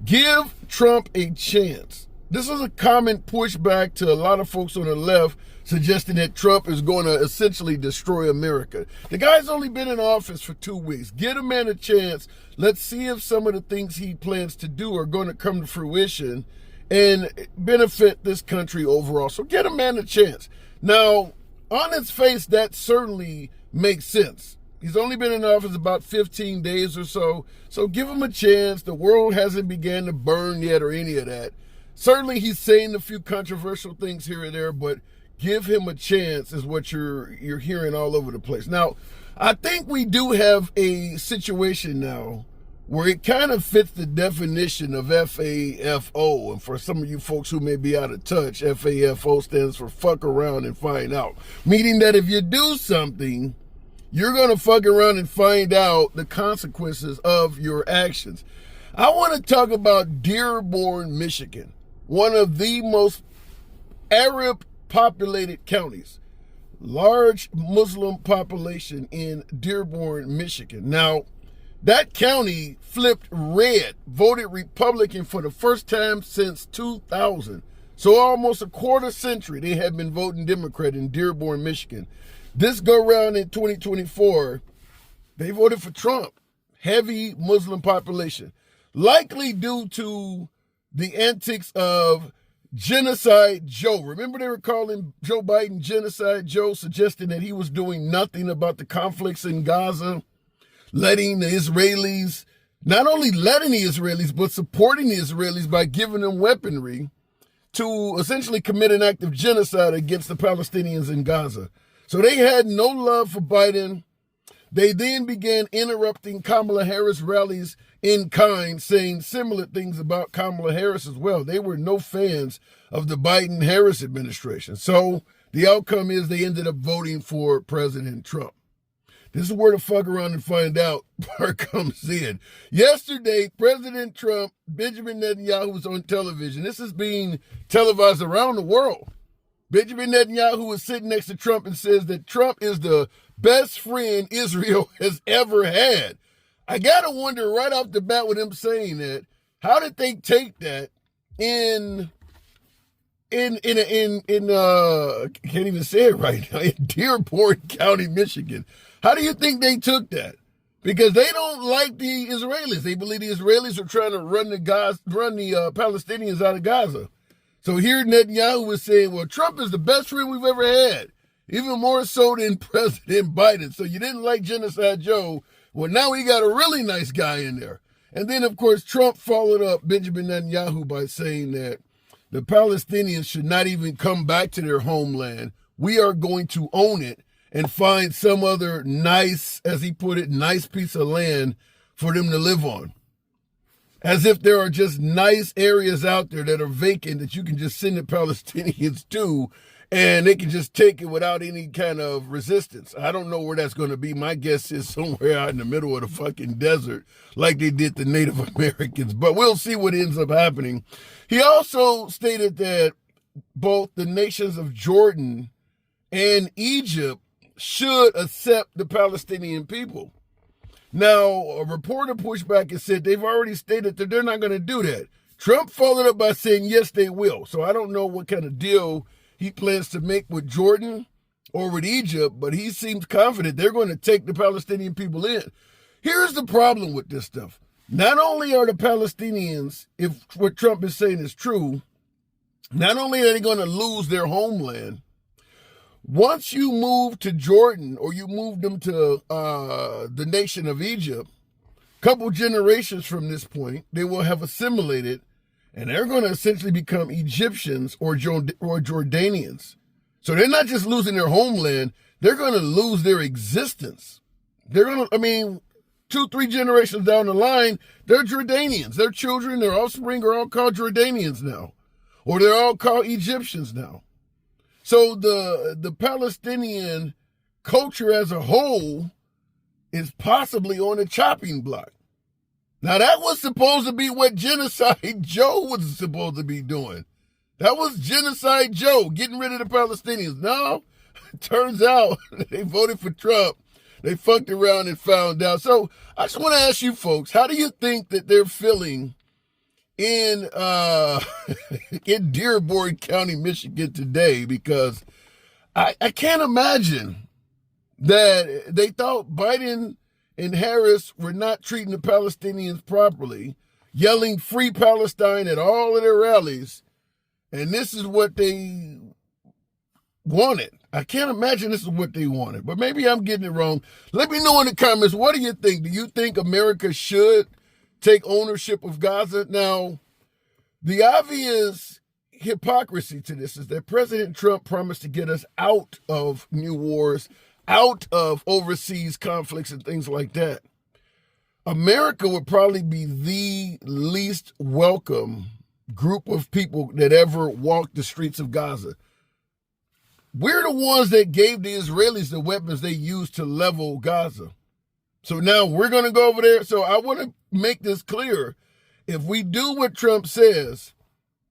Give Trump a chance. This is a common pushback to a lot of folks on the left suggesting that Trump is going to essentially destroy America. The guy's only been in office for 2 weeks. Give a man a chance. Let's see if some of the things he plans to do are going to come to fruition and benefit this country overall. So get a man a chance. Now, on its face, that certainly makes sense. He's only been in office about 15 days or so give him a chance. The world hasn't began to burn yet or any of that. Certainly he's saying a few controversial things here and there, but give him a chance is what you're hearing all over the place. Now, I think we do have a situation now where it kind of fits the definition of FAFO. And for some of you folks who may be out of touch, FAFO stands for fuck around and find out. Meaning that if you do something, you're going to fuck around and find out the consequences of your actions. I want to talk about Dearborn, Michigan, one of the most Arab populated counties. Large Muslim population in Dearborn, Michigan. Now, that county flipped red, voted Republican for the first time since 2000. So almost a quarter century they have been voting Democrat in Dearborn, Michigan. This go round in 2024, they voted for Trump. Heavy Muslim population. Likely due to the antics of Genocide Joe. Remember they were calling Joe Biden Genocide Joe, suggesting that he was doing nothing about the conflicts in Gaza, letting the Israelis, not only letting the Israelis, but supporting the Israelis by giving them weaponry to essentially commit an act of genocide against the Palestinians in Gaza. So they had no love for Biden. They then began interrupting Kamala Harris rallies in kind, saying similar things about Kamala Harris as well. They were no fans of the Biden-Harris administration. So the outcome is they ended up voting for President Trump. This is where the fuck around and find out part comes in. Yesterday, President Trump, Benjamin Netanyahu was on television. This is being televised around the world. Benjamin Netanyahu was sitting next to Trump and says that Trump is the best friend Israel has ever had. I gotta wonder right off the bat with him saying that, how did they take that in can't even say it right now, in Dearborn County, Michigan? How do you think they took that? Because they don't like the Israelis. They believe the Israelis are trying to run the Palestinians out of Gaza. So here Netanyahu was saying, well, Trump is the best friend we've ever had, even more so than President Biden. So you didn't like Genocide Joe. Well, now we got a really nice guy in there. And then, of course, Trump followed up Benjamin Netanyahu by saying that the Palestinians should not even come back to their homeland. We are going to own it and find some other nice, as he put it, nice piece of land for them to live on. As if there are just nice areas out there that are vacant that you can just send the Palestinians to and they can just take it without any kind of resistance. I don't know where that's going to be. My guess is somewhere out in the middle of the fucking desert like they did the Native Americans. But we'll see what ends up happening. He also stated that both the nations of Jordan and Egypt should accept the Palestinian people. Now, a reporter pushed back and said they've already stated that they're not going to do that. Trump followed up by saying, yes, they will. So I don't know what kind of deal he plans to make with Jordan or with Egypt, but he seems confident they're going to take the Palestinian people in. Here's the problem with this stuff. Not only are the Palestinians, if what Trump is saying is true, not only are they going to lose their homeland, once you move to Jordan or you move them to the nation of Egypt, a couple generations from this point, they will have assimilated and they're going to essentially become Egyptians or Jordanians. So they're not just losing their homeland, they're going to lose their existence. They're going to, 2-3 generations down the line, they're Jordanians. Their children, their offspring are all called Jordanians now. Or they're all called Egyptians now. So the Palestinian culture as a whole is possibly on a chopping block. Now that was supposed to be what Genocide Joe was supposed to be doing. That was Genocide Joe, getting rid of the Palestinians. No, it turns out they voted for Trump. They fucked around and found out. So I just want to ask you folks, how do you think that they're feeling in in Dearborn County, Michigan today, because I can't imagine that they thought Biden and Harris were not treating the Palestinians properly, yelling "Free Palestine" at all of their rallies, and this is what they wanted. I can't imagine this is what they wanted, but maybe I'm getting it wrong. Let me know in the comments, what do you think? Do you think America should take ownership of Gaza? Now, the obvious hypocrisy to this is that President Trump promised to get us out of new wars, out of overseas conflicts and things like that. America would probably be the least welcome group of people that ever walked the streets of Gaza. We're the ones that gave the Israelis the weapons they used to level Gaza. So now we're going to go over there. So I want to make this clear. If we do what Trump says,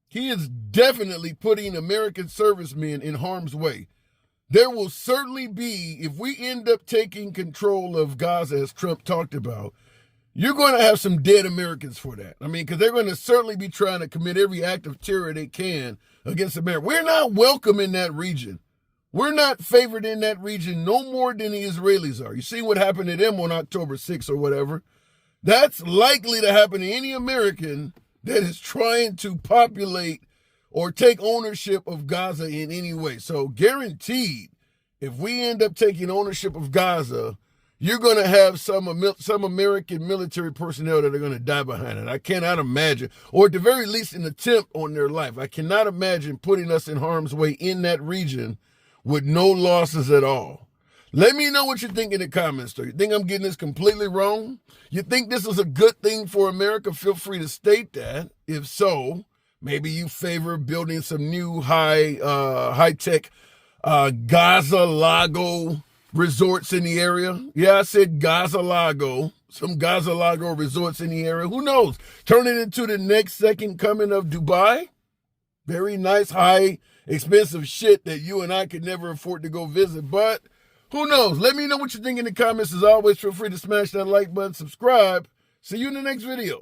he is definitely putting American servicemen in harm's way. There will certainly be, if we end up taking control of Gaza, as Trump talked about, you're going to have some dead Americans for that. I mean, because they're going to certainly be trying to commit every act of terror they can against America. We're not welcome in that region. We're not favored in that region no more than the Israelis are. You see what happened to them on October 6th or whatever? That's likely to happen to any American that is trying to populate or take ownership of Gaza in any way. So guaranteed, if we end up taking ownership of Gaza, you're going to have some American military personnel that are going to die behind it. I cannot imagine, or at the very least an attempt on their life. I cannot imagine putting us in harm's way in that region with no losses at all. Let me know what you think in the comments, though. You think I'm getting this completely wrong? You think this is a good thing for America? Feel free to state that. If so, maybe you favor building some new high-tech Gaza Lago resorts in the area. Yeah, I said Gaza Lago. Some Gaza Lago resorts in the area. Who knows? Turn it into the next second coming of Dubai. Very nice, high, expensive shit that you and I could never afford to go visit. But who knows? Let me know what you think in the comments. As always, feel free to smash that like button, subscribe. See you in the next video.